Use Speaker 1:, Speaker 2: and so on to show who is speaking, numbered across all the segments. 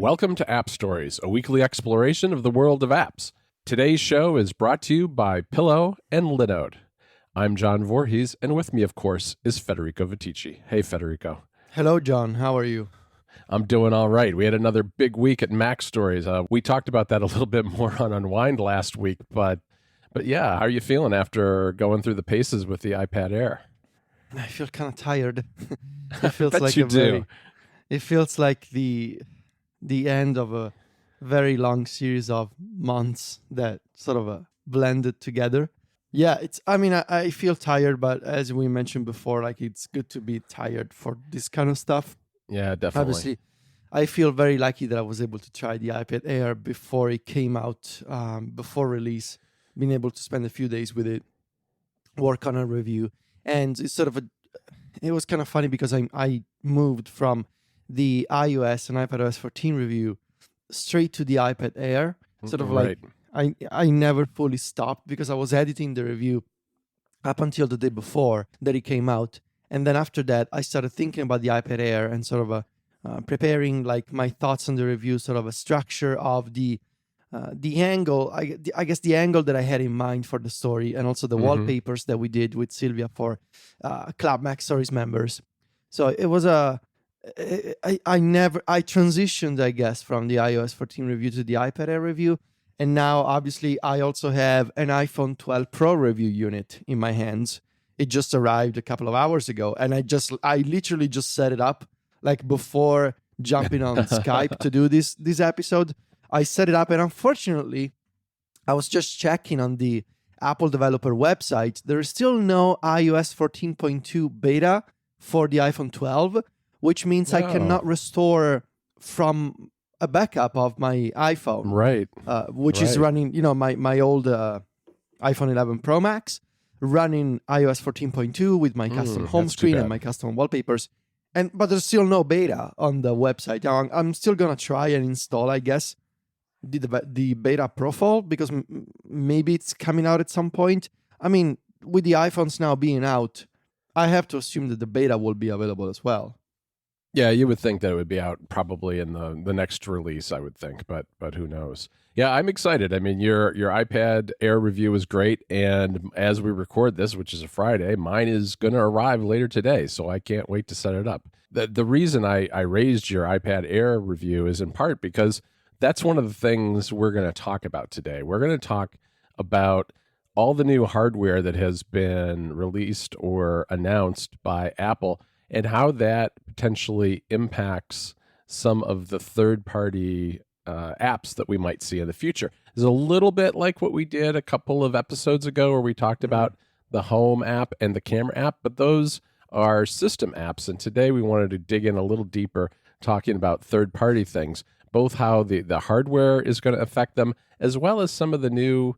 Speaker 1: Welcome to App Stories, a weekly exploration of the world of apps. Today's show is brought to you by Pillow and Linode. I'm John Voorhees, and with me, of course, is Federico Viticci. Hey, Federico.
Speaker 2: Hello, John. How are you?
Speaker 1: I'm doing all right. We had another big week at Mac Stories. We talked about that a little bit more on Unwind last week, but yeah, how are you feeling after going through the paces with the iPad Air?
Speaker 2: I feel kind of tired. It feels
Speaker 1: Bet
Speaker 2: like
Speaker 1: you do.
Speaker 2: It feels like the end of a very long series of months that sort of blended together. Yeah, I feel tired, but as we mentioned before, like it's good to be tired for this kind of stuff.
Speaker 1: Yeah, definitely.
Speaker 2: Obviously, I feel very lucky that I was able to try the iPad Air before it came out, before release, being able to spend a few days with it, work on a review. And it's it was kind of funny because I moved from the iOS and iPadOS 14 review straight to the iPad Air.
Speaker 1: Right.
Speaker 2: I never fully stopped because I was editing the review up until the day before that it came out. And then after that, I started thinking about the iPad Air and preparing like my thoughts on the review, sort of a structure of the angle, I guess the angle that I had in mind for the story, and also the wallpapers that we did with Sylvia for Club Mac Stories members. So it was I transitioned, I guess, from the iOS 14 review to the iPad Air review. And now, obviously, I also have an iPhone 12 Pro review unit in my hands. It just arrived a couple of hours ago, and I literally just set it up like before jumping on Skype to do this episode. I set it up, and unfortunately, I was just checking on the Apple developer website. There is still no iOS 14.2 beta for the iPhone 12, which means I cannot restore from a backup of my iPhone,
Speaker 1: Right?
Speaker 2: Which is running, my old iPhone 11 Pro Max, running iOS 14.2 with my custom home screen and my custom wallpapers. But there's still no beta on the website. Now, I'm still gonna try and install, I guess, the beta profile because maybe it's coming out at some point. I mean, with the iPhones now being out, I have to assume that the beta will be available as well.
Speaker 1: Yeah, you would think that it would be out probably in the next release, I would think, but who knows? Yeah, I'm excited. I mean, your iPad Air review is great, and as we record this, which is a Friday, mine is going to arrive later today, so I can't wait to set it up. The reason I raised your iPad Air review is in part because that's one of the things we're going to talk about today. We're going to talk about all the new hardware that has been released or announced by Apple and how that potentially impacts some of the third-party apps that we might see in the future. It's a little bit like what we did a couple of episodes ago where we talked about the Home app and the Camera app, but those are system apps. And today we wanted to dig in a little deeper, talking about third-party things, both how the hardware is going to affect them, as well as some of the new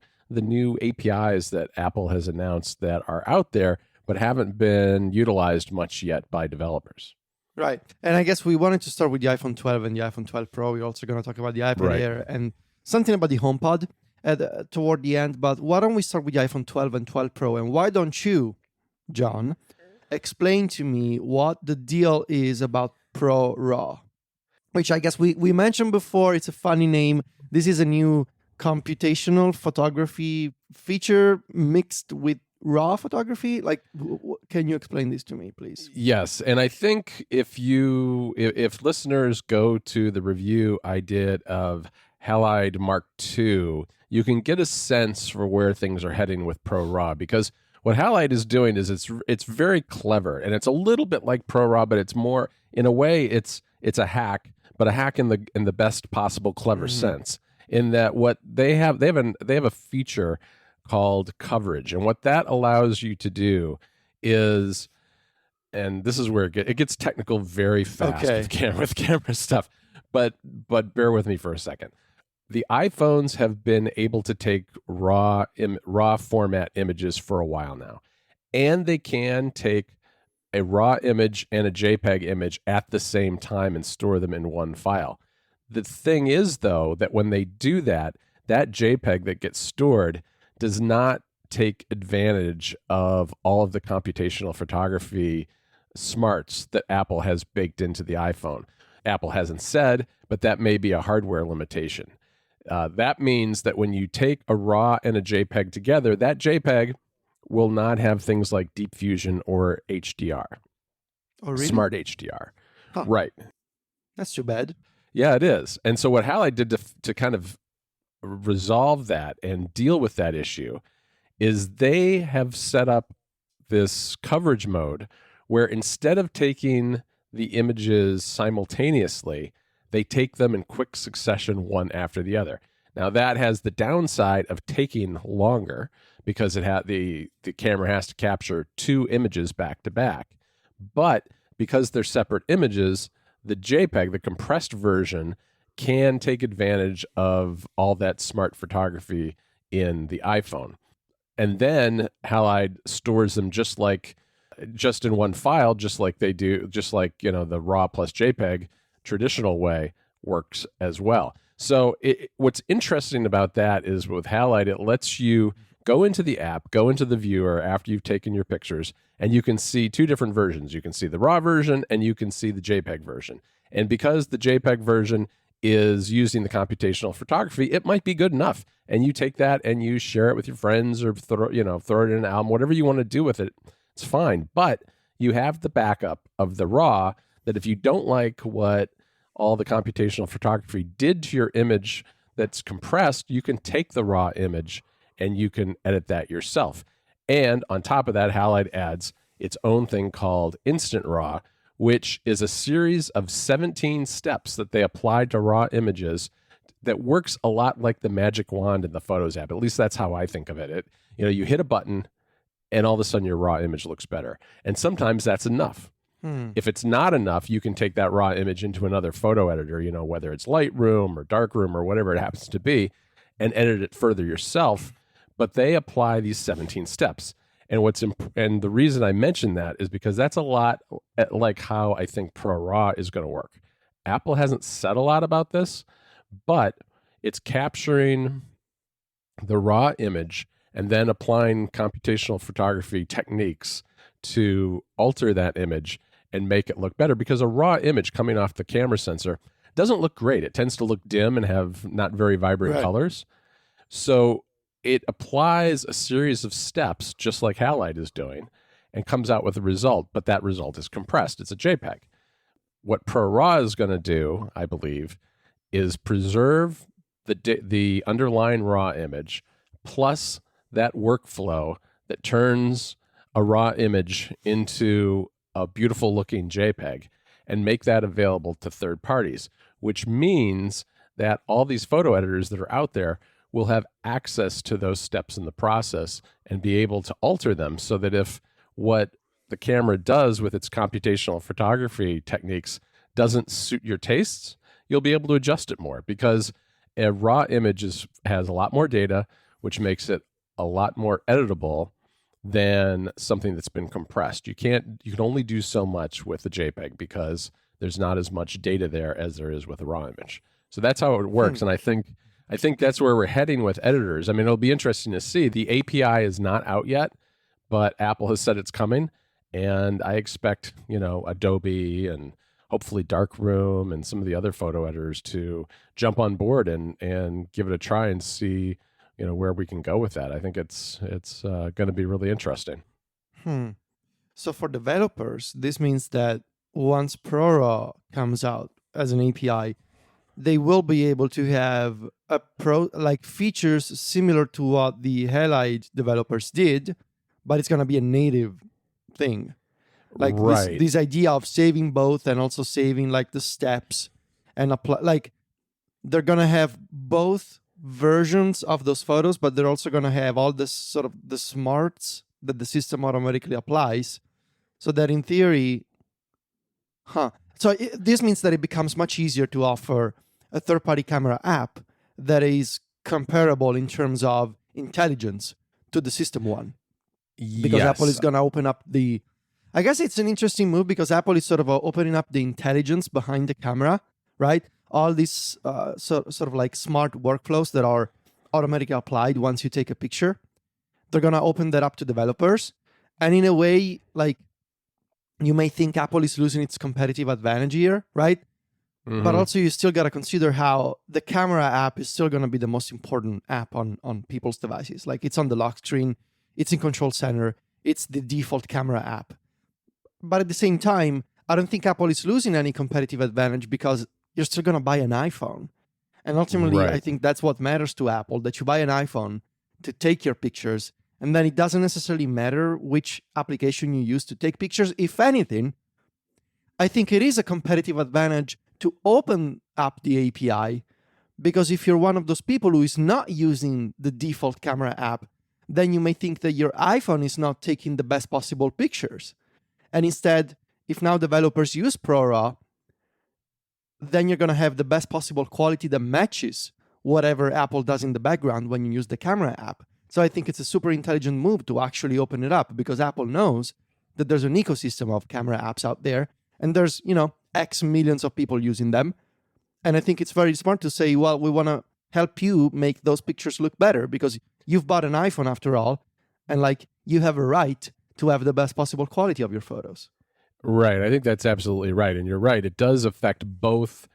Speaker 1: APIs that Apple has announced that are out there but haven't been utilized much yet by developers.
Speaker 2: Right. And I guess we wanted to start with the iPhone 12 and the iPhone 12 Pro. We're also going to talk about the iPad Air and something about the HomePod toward the end. But why don't we start with the iPhone 12 and 12 Pro? And why don't you, John, explain to me what the deal is about Pro RAW, which I guess we mentioned before. It's a funny name. This is a new computational photography feature mixed with raw photography. Like, can you explain this to me, please?
Speaker 1: Yes, and I think if listeners go to the review I did of Halide Mark II, you can get a sense for where things are heading with Pro RAW, because what Halide is doing is it's very clever, and it's a little bit like Pro RAW, but it's more, in a way, it's a hack, but a hack in the best possible clever sense. In that what they have a feature called coverage, and what that allows you to do is, and this is where it gets technical very fast with camera stuff, but bear with me for a second. The iPhones have been able to take raw format images for a while now, and they can take a raw image and a JPEG image at the same time and store them in one file. The thing is, though, that when they do that JPEG that gets stored does not take advantage of all of the computational photography smarts that Apple has baked into the iPhone. Apple hasn't said, but that may be a hardware limitation. That means that when you take a RAW and a JPEG together, that JPEG will not have things like Deep Fusion or HDR,
Speaker 2: Oh, really?
Speaker 1: Smart HDR.
Speaker 2: Huh.
Speaker 1: Right.
Speaker 2: That's too bad.
Speaker 1: Yeah, it is. And so what Halide did to kind of resolve that and deal with that issue is they have set up this coverage mode where instead of taking the images simultaneously, they take them in quick succession one after the other. Now that has the downside of taking longer because it had the camera has to capture two images back to back. But because they're separate images, the JPEG, the compressed version, can take advantage of all that smart photography in the iPhone. And then Halide stores them just in one file, just like they do, just like, the RAW plus JPEG traditional way works as well. So what's interesting about that is with Halide, it lets you go into the app, go into the viewer after you've taken your pictures, and you can see two different versions. You can see the RAW version and you can see the JPEG version. And because the JPEG version is using the computational photography, it might be good enough. And you take that and you share it with your friends or throw it in an album, whatever you want to do with it, it's fine. But you have the backup of the RAW that if you don't like what all the computational photography did to your image that's compressed, you can take the RAW image and you can edit that yourself. And on top of that, Halide adds its own thing called Instant RAW, which is a series of 17 steps that they applied to RAW images that works a lot like the magic wand in the Photos app. At least that's how I think of it. You hit a button and all of a sudden your RAW image looks better. And sometimes that's enough. If it's not enough, you can take that RAW image into another photo editor, whether it's Lightroom or Darkroom or whatever it happens to be, and edit it further yourself. But they apply these 17 steps. And the reason I mention that is because that's a lot like how I think Pro RAW is going to work. Apple hasn't said a lot about this, but it's capturing the RAW image and then applying computational photography techniques to alter that image and make it look better, because a RAW image coming off the camera sensor doesn't look great. It tends to look dim and have not very vibrant colors. So it applies a series of steps, just like Halide is doing, and comes out with a result, but that result is compressed. It's a JPEG. What Pro RAW is going to do, I believe, is preserve the underlying RAW image plus that workflow that turns a RAW image into a beautiful looking JPEG and make that available to third parties, which means that all these photo editors that are out there will have access to those steps in the process and be able to alter them so that if what the camera does with its computational photography techniques doesn't suit your tastes, you'll be able to adjust it more, because a RAW image has a lot more data, which makes it a lot more editable than something that's been compressed. You can only do so much with a JPEG because there's not as much data there as there is with a RAW image. So that's how it works. And I think that's where we're heading with editors. I mean, it'll be interesting to see. The API is not out yet, but Apple has said it's coming. And I expect, Adobe and hopefully Darkroom and some of the other photo editors to jump on board and give it a try and see, where we can go with that. I think it's going to be really interesting.
Speaker 2: So for developers, this means that once ProRAW comes out as an API, they will be able to have features similar to what the Halide developers did, but it's going to be a native thing. This idea of saving both and also saving the steps and apply, they're going to have both versions of those photos, but they're also going to have all this sort of the smarts that the system automatically applies, so that in theory, this means that it becomes much easier to offer a third-party camera app that is comparable in terms of intelligence to the system one. Because Apple is going to open up I guess it's an interesting move because Apple is sort of opening up the intelligence behind the camera, right? All these sort of smart workflows that are automatically applied once you take a picture. They're going to open that up to developers. And in a way, you may think Apple is losing its competitive advantage here, right? But also you still got to consider how the camera app is still going to be the most important app on people's devices. Like it's on the lock screen, it's in Control Center, it's the default camera app. But at the same time, I don't think Apple is losing any competitive advantage because you're still going to buy an iPhone. And ultimately,
Speaker 1: Right.
Speaker 2: I think that's what matters to Apple, that you buy an iPhone to take your pictures. And then it doesn't necessarily matter which application you use to take pictures. If anything, I think it is a competitive advantage to open up the API, because if you're one of those people who is not using the default camera app, then you may think that your iPhone is not taking the best possible pictures. And instead, if now developers use ProRAW, then you're going to have the best possible quality that matches whatever Apple does in the background when you use the camera app. So I think it's a super intelligent move to actually open it up, because Apple knows that there's an ecosystem of camera apps out there, and there's, X millions of people using them. And I think it's very smart to say, well, we want to help you make those pictures look better because you've bought an iPhone after all, and you have a right to have the best possible quality of your photos.
Speaker 1: Right. I think that's absolutely right. And you're right. It does affect both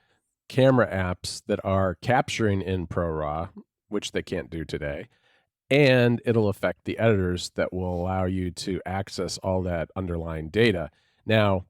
Speaker 1: camera apps that are capturing in ProRAW, which they can't do today, and it'll affect the editors that will allow you to access all that underlying data. Now,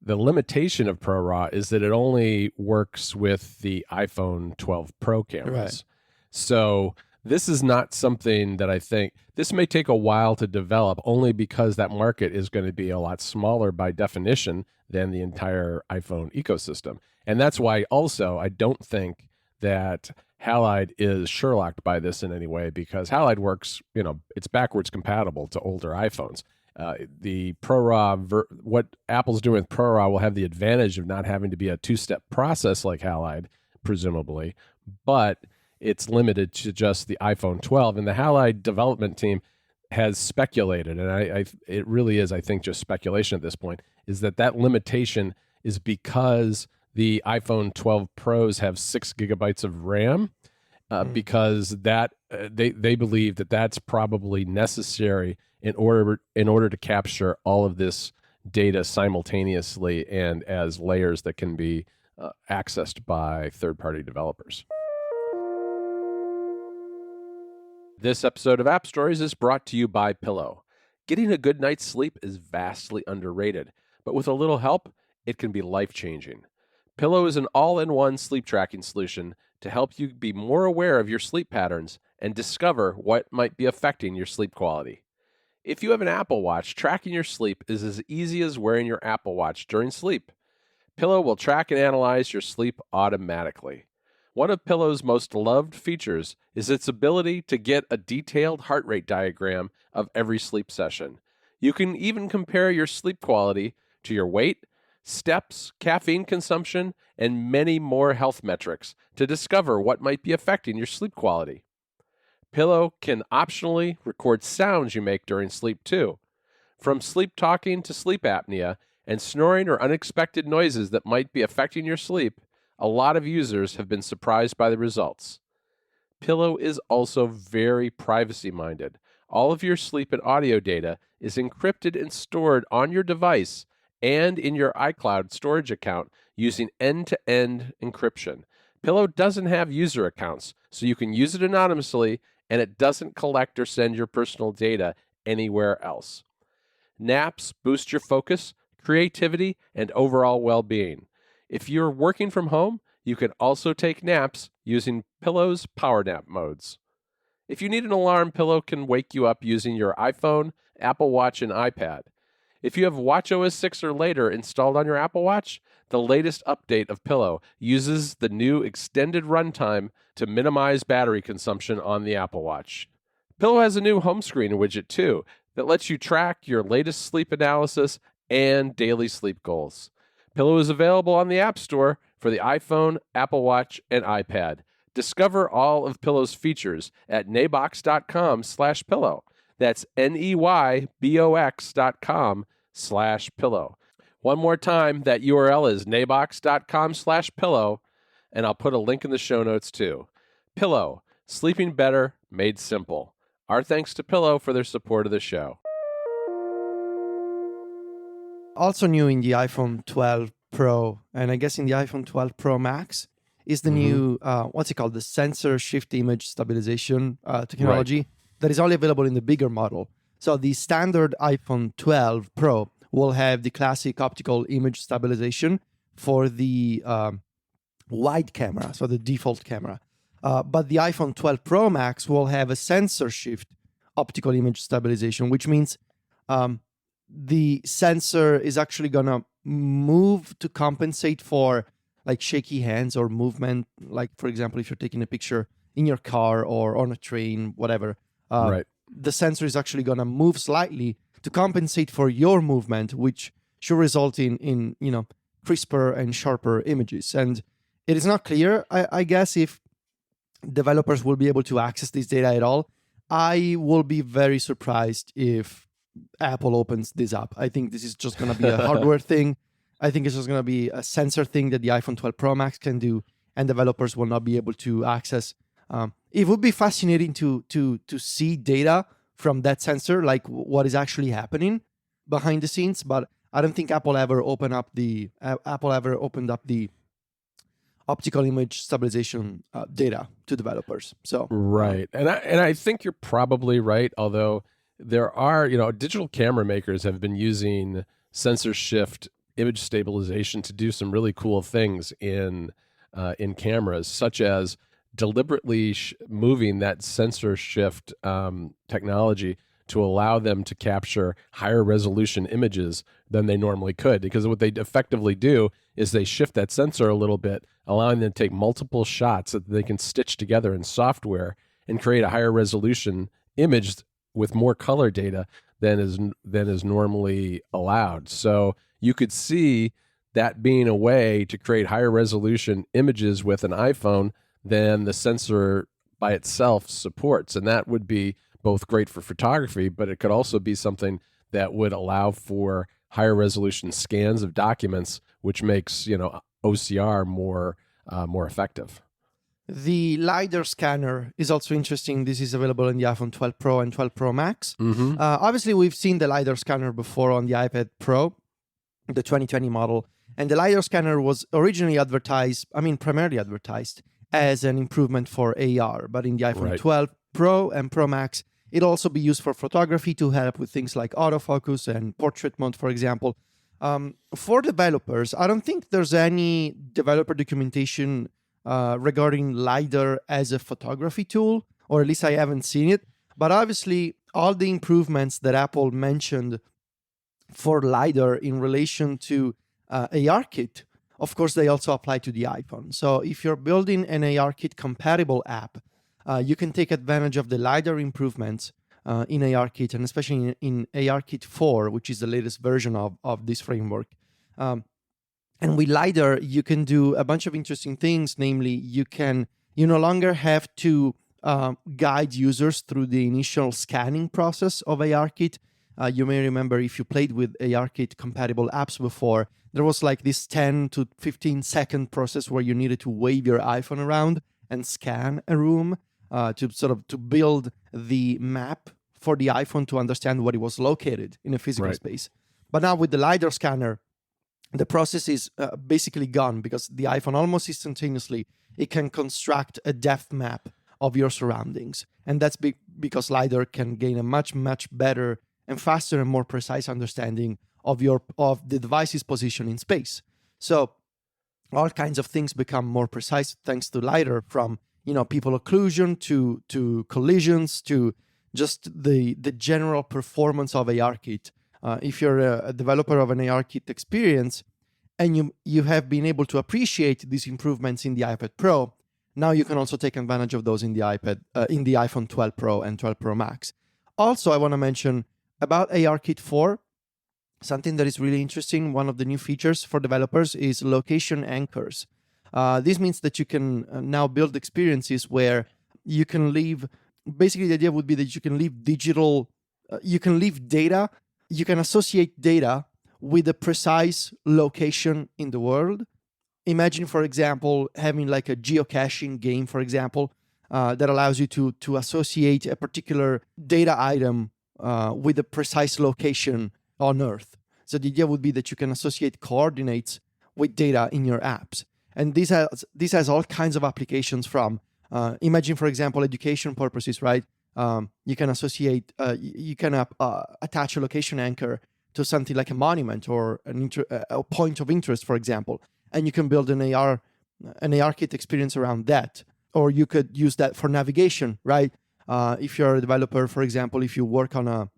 Speaker 1: the limitation of ProRAW is that it only works with the iPhone 12 Pro cameras.
Speaker 2: Right.
Speaker 1: So this is not something that I think, this may take a while to develop, only because that market is going to be a lot smaller by definition than the entire iPhone ecosystem. And that's why also I don't think that Halide is Sherlocked by this in any way, because Halide works, it's backwards compatible to older iPhones. The ProRAW, what Apple's doing with ProRAW will have the advantage of not having to be a two-step process like Halide, presumably, but it's limited to just the iPhone 12. And the Halide development team has speculated, and it really is, I think, just speculation at this point, is that limitation is because the iPhone 12 Pros have 6 gigabytes of RAM, because that they believe that that's probably necessary in order to capture all of this data simultaneously and as layers that can be accessed by third-party developers. This episode of App Stories is brought to you by Pillow. Getting a good night's sleep is vastly underrated, but with a little help, it can be life-changing. Pillow is an all-in-one sleep tracking solution to help you be more aware of your sleep patterns and discover what might be affecting your sleep quality. If you have an Apple Watch, tracking your sleep is as easy as wearing your Apple Watch during sleep. Pillow will track and analyze your sleep automatically. One of Pillow's most loved features is its ability to get a detailed heart rate diagram of every sleep session. You can even compare your sleep quality to your weight, steps, caffeine consumption, and many more health metrics to discover what might be affecting your sleep quality. Pillow can optionally record sounds you make during sleep too. From sleep talking to sleep apnea and snoring or unexpected noises that might be affecting your sleep, a lot of users have been surprised by the results. Pillow is also very privacy-minded. All of your sleep and audio data is encrypted and stored on your device and in your iCloud storage account using end-to-end encryption. Pillow doesn't have user accounts, so you can use it anonymously, and it doesn't collect or send your personal data anywhere else. Naps boost your focus, creativity, and overall well-being. If you're working from home, you can also take naps using Pillow's power nap modes. If you need an alarm, Pillow can wake you up using your iPhone, Apple Watch, and iPad. If you have watchOS 6 or later installed on your Apple Watch, the latest update of Pillow uses the new extended runtime to minimize battery consumption on the Apple Watch. Pillow has a new home screen widget too that lets you track your latest sleep analysis and daily sleep goals. Pillow is available on the App Store for the iPhone, Apple Watch, and iPad. Discover all of Pillow's features at neybox.com/pillow. That's neybox.com/pillow. One more time, that URL is neybox.com/pillow, and I'll put a link in the show notes too. Pillow, sleeping better, made simple. Our thanks to Pillow for their support of the show.
Speaker 2: Also new in the iPhone 12 Pro, and I guess in the iPhone 12 Pro Max, is the new, what's it called? The sensor shift image stabilization technology that is only available in the bigger model. So the standard iPhone 12 Pro will have the classic optical image stabilization for the wide camera, so the default camera. But the iPhone 12 Pro Max will have a sensor shift optical image stabilization, which means the sensor is actually going to move to compensate for like shaky hands or movement. Like, for example, if you're taking a picture in your car or on a train, whatever, the sensor is actually going to move slightly to compensate for your movement, which should result in crisper and sharper images. And it is not clear, I guess, if developers will be able to access this data at all. I will be very surprised if Apple opens this up. I think this is just going to be a hardware thing. I think it's just going to be a sensor thing that the iPhone 12 Pro Max can do, and developers will not be able to access. It would be fascinating to see data from that sensor, like what is actually happening behind the scenes. But I don't think Apple ever opened up the optical image stabilization data to developers. So
Speaker 1: and I think you're probably right. Although there are, digital camera makers have been using sensor shift image stabilization to do some really cool things in cameras, such as deliberately moving that sensor shift technology to allow them to capture higher resolution images than they normally could. Because what they effectively do is they shift that sensor a little bit, allowing them to take multiple shots that they can stitch together in software and create a higher resolution image with more color data than is normally allowed. So you could see that being a way to create higher resolution images with an iPhone than the sensor by itself supports. And that would be both great for photography, but it could also be something that would allow for higher resolution scans of documents, which makes OCR more effective.
Speaker 2: The LiDAR scanner is also interesting. This is available in the iPhone 12 Pro and 12 Pro Max. Obviously, we've seen the LiDAR scanner before on the iPad Pro, the 2020 model. And the LiDAR scanner was originally primarily advertised as an improvement for AR. But in the iPhone 12 Pro and Pro Max, it'll also be used for photography to help with things like autofocus and portrait mode, for example. For developers, I don't think there's any developer documentation regarding LiDAR as a photography tool, or at least I haven't seen it. But obviously, all the improvements that Apple mentioned for LiDAR in relation to ARKit, of course, they also apply to the iPhone. So if you're building an ARKit compatible app, you can take advantage of the LiDAR improvements in ARKit, and especially in ARKit 4, which is the latest version of this framework. And with LiDAR, you can do a bunch of interesting things. Namely, you no longer have to guide users through the initial scanning process of ARKit. You may remember, if you played with ARKit compatible apps before, there was like this 10 to 15 second process where you needed to wave your iPhone around and scan a room to build the map for the iPhone to understand where it was located in a physical space. But now with the LiDAR scanner, the process is basically gone, because the iPhone almost instantaneously, it can construct a depth map of your surroundings. And that's because LiDAR can gain a much, much better and faster and more precise understanding of the device's position in space. So all kinds of things become more precise thanks to LiDAR, from people occlusion to collisions to just the general performance of ARKit. If you're a developer of an ARKit experience and you have been able to appreciate these improvements in the iPad Pro, now you can also take advantage of those in the iPhone 12 Pro and 12 Pro Max. Also, I want to mention about ARKit 4, something that is really interesting. One of the new features for developers is location anchors. This means that you can now build experiences where you can leave. Basically, the idea would be that you can leave data. You can associate data with a precise location in the world. Imagine, for example, having like a geocaching game, for example, that allows you to associate a particular data item with a precise location on Earth. So the idea would be that you can associate coordinates with data in your apps. And this has all kinds of applications from, imagine, for example, education purposes, right? You can associate, you can attach a location anchor to something like a monument or a point of interest, for example, and you can build an AR kit experience around that. Or you could use that for navigation, right? If you're a developer, for example, if you work on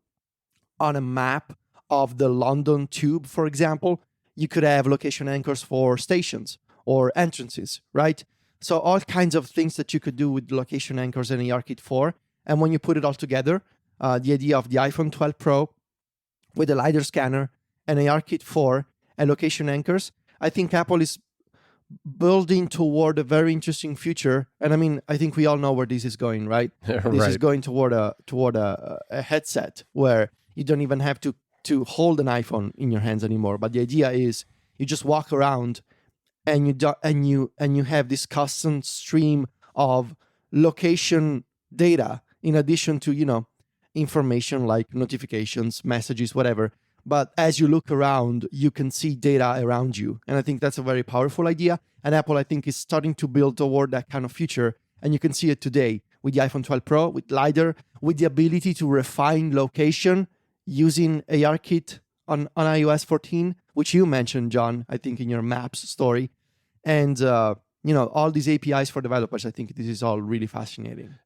Speaker 2: a map of the London Tube, for example, you could have location anchors for stations or entrances, right? So all kinds of things that you could do with location anchors and ARKit 4. And when you put it all together, the idea of the iPhone 12 Pro with a LiDAR scanner and ARKit 4 and location anchors, I think Apple is building toward a very interesting future. And I mean, I think we all know where this is going, right?
Speaker 1: Right.
Speaker 2: This is going toward a headset where you don't even have to hold an iPhone in your hands anymore. But the idea is you just walk around and you have this constant stream of location data in addition to, information like notifications, messages, whatever. But as you look around, you can see data around you. And I think that's a very powerful idea. And Apple, I think, is starting to build toward that kind of future. And you can see it today with the iPhone 12 Pro, with LiDAR, with the ability to refine location using ARKit on iOS 14, which you mentioned, John, I think in your Maps story. And, all these APIs for developers, I think this is all really fascinating.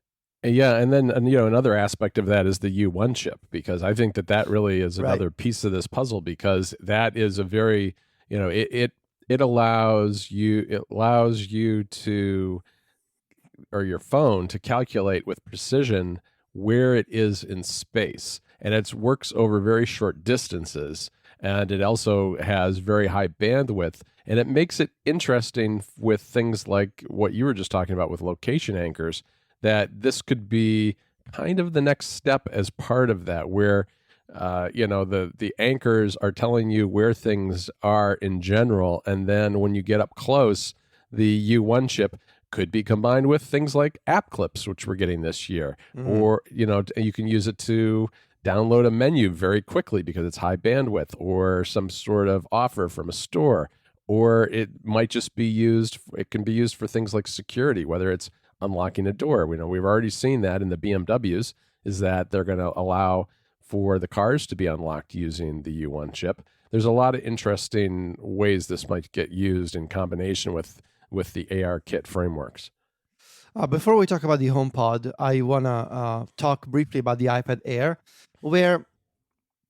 Speaker 1: Yeah, and then another aspect of that is the U1 chip, because I think that really is another piece of this puzzle, because that is a very, it allows you to, or your phone to calculate with precision where it is in space, and it works over very short distances, and it also has very high bandwidth, and it makes it interesting with things like what you were just talking about with location anchors, that this could be kind of the next step as part of that, where the anchors are telling you where things are in general, and then when you get up close, the U1 chip could be combined with things like app clips, which we're getting this year, or you can use it to download a menu very quickly because it's high bandwidth, or some sort of offer from a store, or it might just be used. It can be used for things like security, whether it's unlocking a door. We've already seen that in the BMWs, is that they're going to allow for the cars to be unlocked using the U1 chip. There's a lot of interesting ways this might get used in combination with the ARKit frameworks.
Speaker 2: Before we talk about the HomePod, I want to talk briefly about the iPad Air, where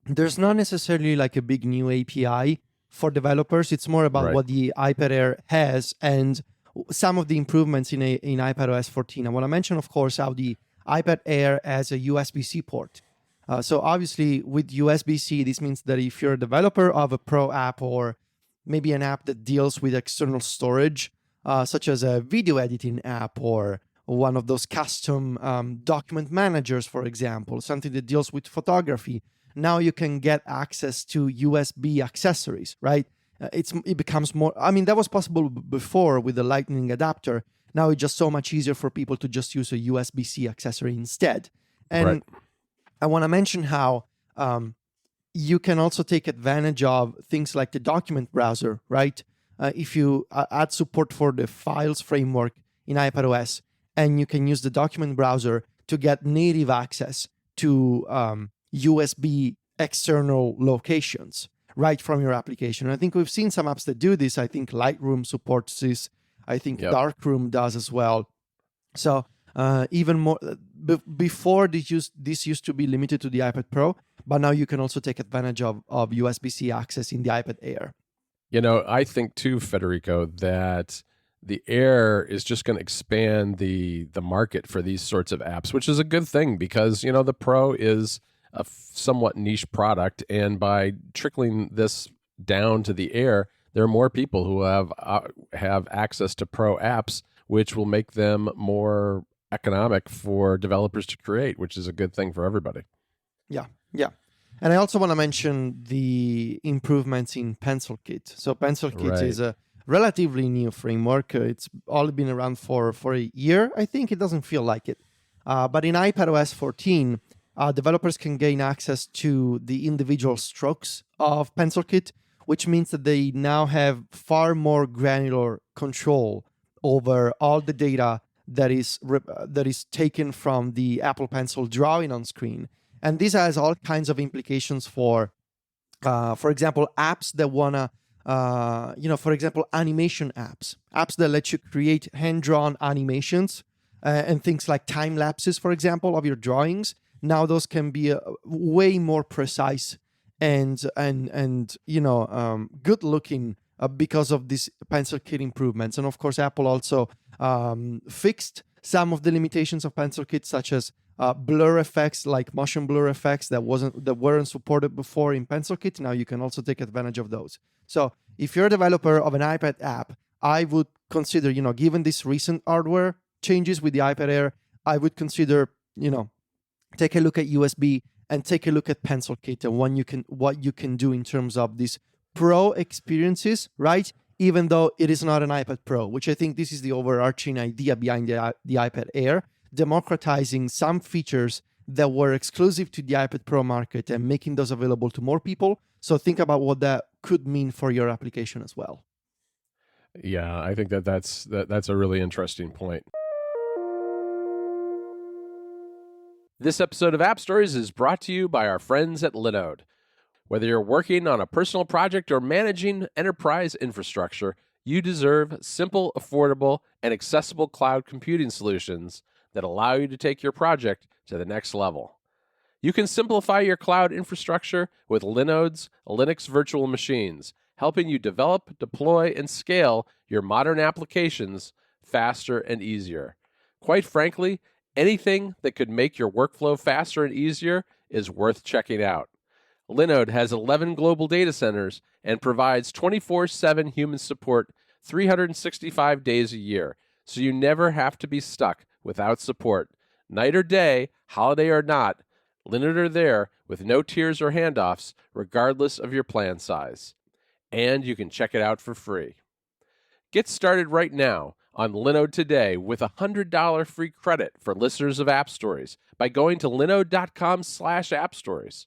Speaker 2: there's not necessarily like a big new API for developers. It's more about what the iPad Air has and some of the improvements in iPadOS 14. I want to mention, of course, how the iPad Air has a USB-C port. So obviously, with USB-C, this means that if you're a developer of a Pro app or maybe an app that deals with external storage, such as a video editing app or one of those custom document managers, for example, something that deals with photography, now you can get access to USB accessories, right? It becomes more, that was possible before with the lightning adapter. Now it's just so much easier for people to just use a USB-C accessory instead. And I want to mention how you can also take advantage of things like the document browser, right? If you add support for the files framework in iPadOS, and you can use the document browser to get native access to USB external locations right from your application. And I think we've seen some apps that do this. I think Lightroom supports this. I think Darkroom does as well. So even more, before this used to be limited to the iPad Pro, but now you can also take advantage of USB-C access in the iPad Air.
Speaker 1: I think too, Federico, that the Air is just going to expand the market for these sorts of apps, which is a good thing, because the Pro is a somewhat niche product, and by trickling this down to the Air, there are more people who have access to Pro apps, which will make them more economic for developers to create, which is a good thing for everybody.
Speaker 2: Yeah. And I also want to mention the improvements in PencilKit. So PencilKit is a relatively new framework. It's all been around for a year. I think it doesn't feel like it. But in iPadOS 14, developers can gain access to the individual strokes of PencilKit, which means that they now have far more granular control over all the data that is taken from the Apple Pencil drawing on screen. And this has all kinds of implications for example, apps that wanna, for example, animation apps that let you create hand-drawn animations and things like time lapses, for example, of your drawings. Now those can be way more precise and good looking because of these Pencil Kit improvements. And of course, Apple also fixed some of the limitations of Pencil Kit, such as blur effects, like motion blur effects that weren't supported before in Pencil Kit. Now you can also take advantage of those. So if you're a developer of an iPad app, I would consider, given these recent hardware changes with the iPad Air, I would consider, take a look at USB and take a look at Pencil Kit and what you can do in terms of these pro experiences, right? Even though it is not an iPad Pro, which I think this is the overarching idea behind the iPad Air, democratizing some features that were exclusive to the iPad Pro market and making those available to more people. So think about what that could mean for your application as well.
Speaker 1: Yeah, I think that's a really interesting point. This episode of App Stories is brought to you by our friends at Linode. Whether you're working on a personal project or managing enterprise infrastructure, you deserve simple, affordable, and accessible cloud computing solutions that allow you to take your project to the next level. You can simplify your cloud infrastructure with Linode's Linux virtual machines, helping you develop, deploy, and scale your modern applications faster and easier. Quite frankly, anything that could make your workflow faster and easier is worth checking out. Linode has 11 global data centers and provides 24/7 human support 365 days a year, so you never have to be stuck without support. Night or day, holiday or not, Linode are there with no tears or handoffs, regardless of your plan size. And you can check it out for free. Get started right now on Linode today with a $100 free credit for listeners of App Stories by going to linode.com/appstories.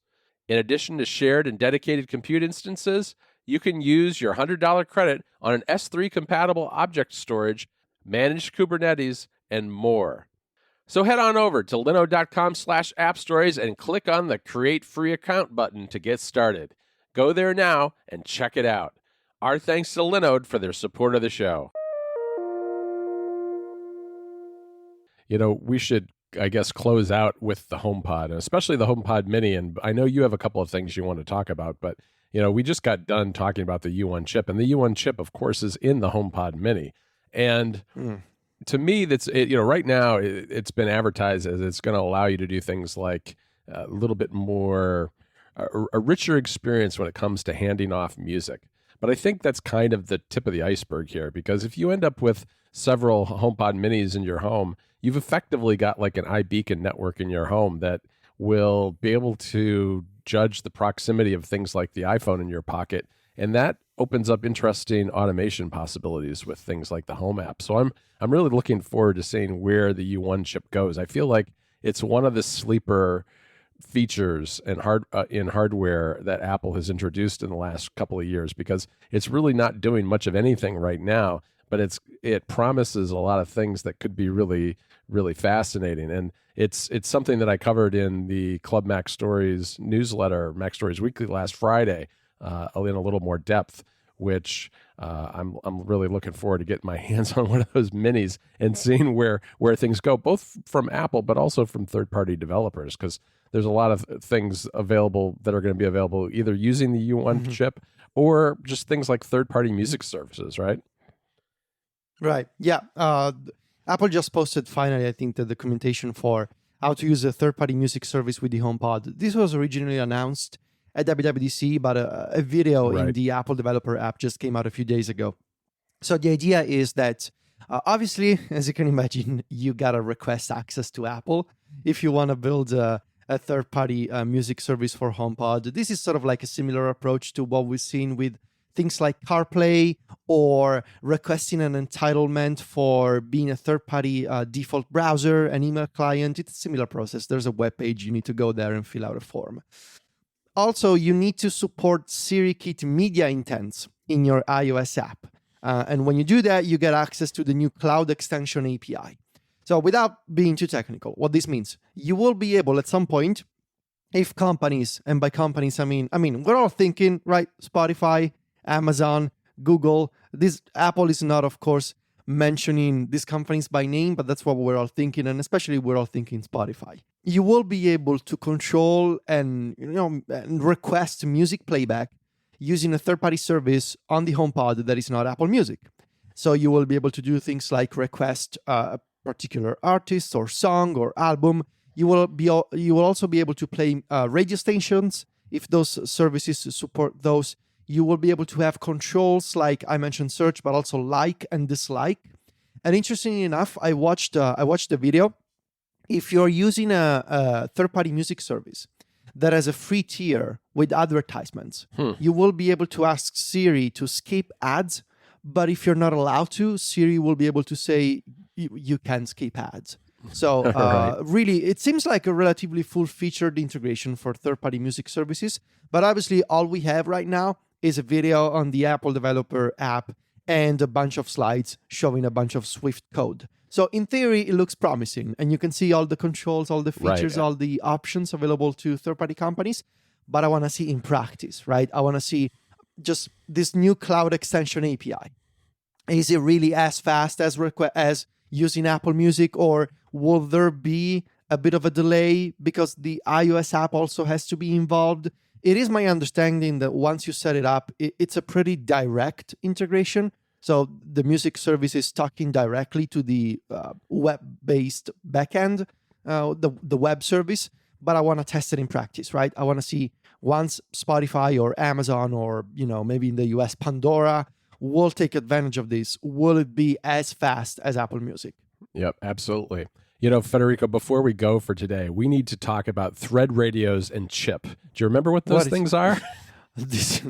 Speaker 1: In addition to shared and dedicated compute instances, you can use your $100 credit on an S3 compatible object storage, managed Kubernetes, and more. So head on over to linode.com/appstories and click on the Create Free Account button to get started. Go there now and check it out. Our thanks to Linode for their support of the show. We should, I guess, close out with the HomePod, especially the HomePod Mini. And I know you have a couple of things you want to talk about, but, we just got done talking about the U1 chip. And the U1 chip, of course, is in the HomePod Mini. And to me, right now, it's been advertised as it's going to allow you to do things like a little bit more, a richer experience when it comes to handing off music. But I think that's kind of the tip of the iceberg here, because if you end up with several HomePod Minis in your home, you've effectively got like an iBeacon network in your home that will be able to judge the proximity of things like the iPhone in your pocket. And that opens up interesting automation possibilities with things like the Home app. So I'm really looking forward to seeing where the U1 chip goes. I feel like it's one of the sleeper features and hardware that Apple has introduced in the last couple of years, because it's really not doing much of anything right now, but it promises a lot of things that could be really, really fascinating. And it's something that I covered in the Club Mac Stories newsletter, Mac Stories Weekly, last Friday, in a little more depth, which I'm really looking forward to getting my hands on one of those minis and seeing where things go, both from Apple but also from third-party developers, because there's a lot of things available that are going to be available either using the U1 chip or just things like third-party music services, right?
Speaker 2: Right. Yeah. Apple just posted finally, I think, the documentation for how to use a third-party music service with the HomePod. This was originally announced at WWDC, but a video in the Apple Developer app just came out a few days ago. So the idea is that, obviously, as you can imagine, you got to request access to Apple if you want to build a third-party music service for HomePod. This is sort of like a similar approach to what we've seen with things like CarPlay or requesting an entitlement for being a third-party default browser, an email client. It's a similar process. There's a web page. You need to go there and fill out a form. Also, you need to support Siri Kit media intents in your iOS app. And when you do that, you get access to the new Cloud Extension API. So without being too technical, what this means, you will be able at some point, if companies, and by companies, I mean, we're all thinking, right? Spotify, Amazon, Google. This Apple is not, of course, mentioning these companies by name, but that's what we're all thinking, and especially we're all thinking Spotify. You will be able to control and and request music playback using a third-party service on the HomePod that is not Apple Music. So you will be able to do things like request a particular artist or song or album. You will also be able to play radio stations if those services support those. You will be able to have controls like I mentioned search, but also like and dislike. And interestingly enough, I watched the video. If you're using a third-party music service that has a free tier with advertisements, you will be able to ask Siri to skip ads. But if you're not allowed to, Siri will be able to say you can skip ads. So
Speaker 1: Right.
Speaker 2: really, it seems like a relatively full-featured integration for third-party music services. But obviously, all we have right now is a video on the Apple developer app and a bunch of slides showing a bunch of Swift code. So in theory, it looks promising, and you can see all the controls, all the features,
Speaker 1: Right.
Speaker 2: all the options available to third-party companies. But I want to see in practice, right? I want to see just this new Cloud Extension API. Is it really as fast as using Apple Music, or will there be a bit of a delay because the iOS app also has to be involved? It is my understanding that once you set it up, it's a pretty direct integration. So the music service is talking directly to the web-based backend, the web service. But I want to test it in practice, right? I want to see once Spotify or Amazon or maybe in the US Pandora will take advantage of this. Will it be as fast as Apple Music?
Speaker 1: Yep, absolutely. Federico, before we go for today, we need to talk about thread radios and chip. Do you remember what those things are?
Speaker 2: This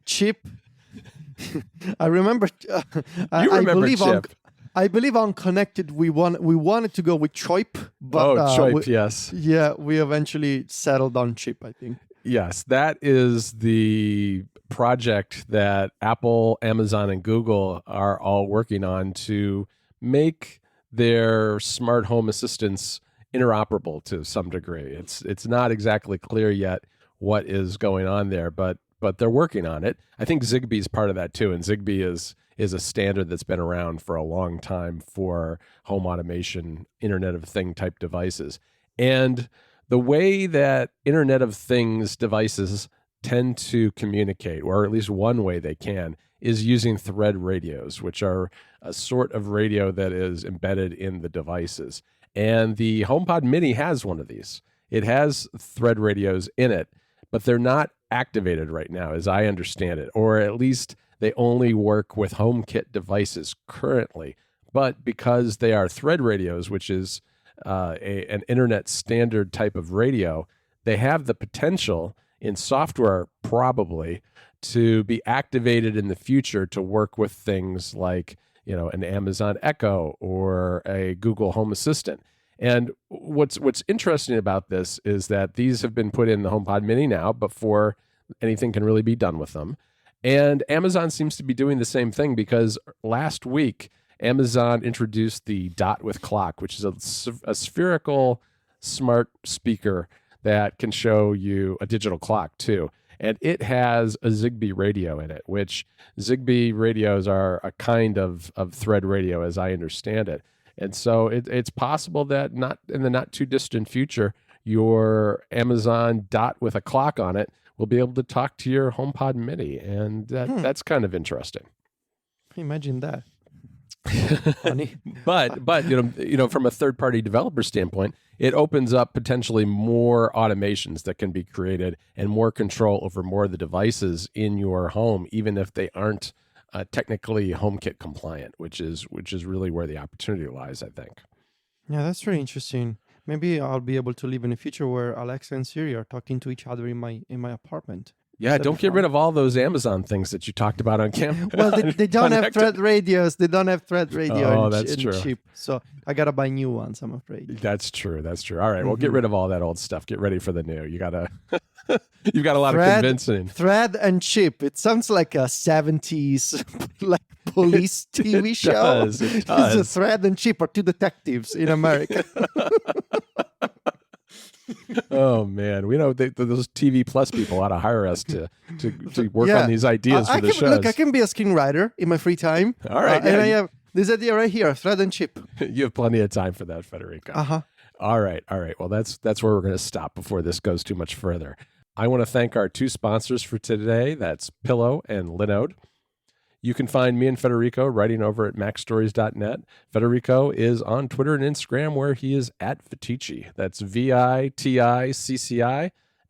Speaker 2: chip. I remember.
Speaker 1: You remember chip.
Speaker 2: I believe on Connected we wanted to go with choip, but
Speaker 1: choip, yes.
Speaker 2: Yeah, we eventually settled on chip, I think.
Speaker 1: Yes, that is the project that Apple, Amazon, and Google are all working on to make their smart home assistants interoperable to some degree. It's not exactly clear yet what is going on there, but they're working on it. I think Zigbee is part of that too, and Zigbee is a standard that's been around for a long time for home automation, Internet of Thing type devices. And the way that Internet of Things devices tend to communicate, or at least one way they can, is using thread radios, which are a sort of radio that is embedded in the devices. And the HomePod Mini has one of these. It has thread radios in it, but they're not activated right now, as I understand it, or at least they only work with HomeKit devices currently. But because they are thread radios, which is an internet standard type of radio, they have the potential in software probably to be activated in the future to work with things like an Amazon Echo or a Google Home Assistant. And what's interesting about this is that these have been put in the HomePod Mini now before anything can really be done with them. And Amazon seems to be doing the same thing, because last week Amazon introduced the Dot with Clock, which is a spherical smart speaker that can show you a digital clock too. And it has a Zigbee radio in it, which Zigbee radios are a kind of thread radio, as I understand it. And so it's possible that not in the not too distant future, your Amazon Dot with a clock on it will be able to talk to your HomePod Mini. And that's kind of interesting.
Speaker 2: Imagine that. Funny.
Speaker 1: but from a third-party developer standpoint, it opens up potentially more automations that can be created and more control over more of the devices in your home, even if they aren't technically HomeKit compliant, which is really where the opportunity lies, I think.
Speaker 2: Yeah, that's very interesting. Maybe I'll be able to live in a future where Alexa and Siri are talking to each other in my apartment.
Speaker 1: Yeah, don't get rid of all those Amazon things that you talked about on camera.
Speaker 2: Well, they don't have thread radios. They don't have thread radio
Speaker 1: that's
Speaker 2: and
Speaker 1: true.
Speaker 2: cheap. So I got to buy new ones, I'm afraid.
Speaker 1: That's true. All right, well, get rid of all that old stuff. Get ready for the new. You got to You've got a lot of convincing.
Speaker 2: Thread and Chip. It sounds like a 70s like police TV show.
Speaker 1: Does, it does.
Speaker 2: It's a Thread and Chip are two detectives in America.
Speaker 1: Oh man, we know those TV Plus people ought to hire us to work on these ideas for the shows.
Speaker 2: Look, I can be a screenwriter in my free time.
Speaker 1: All right,
Speaker 2: and I have this idea right here: Thread and Chip.
Speaker 1: You have plenty of time for that, Federico. All right. Well, that's where we're going to stop before this goes too much further. I want to thank our two sponsors for today. That's Pillow and Linode. You can find me and Federico writing over at macstories.net. Federico is on Twitter and Instagram where he is at Viticci. That's VITICCI.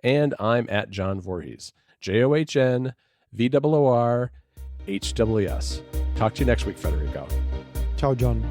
Speaker 1: And I'm at John Voorhees. JOHNVOORHWS. Talk to you next week, Federico.
Speaker 2: Ciao, John.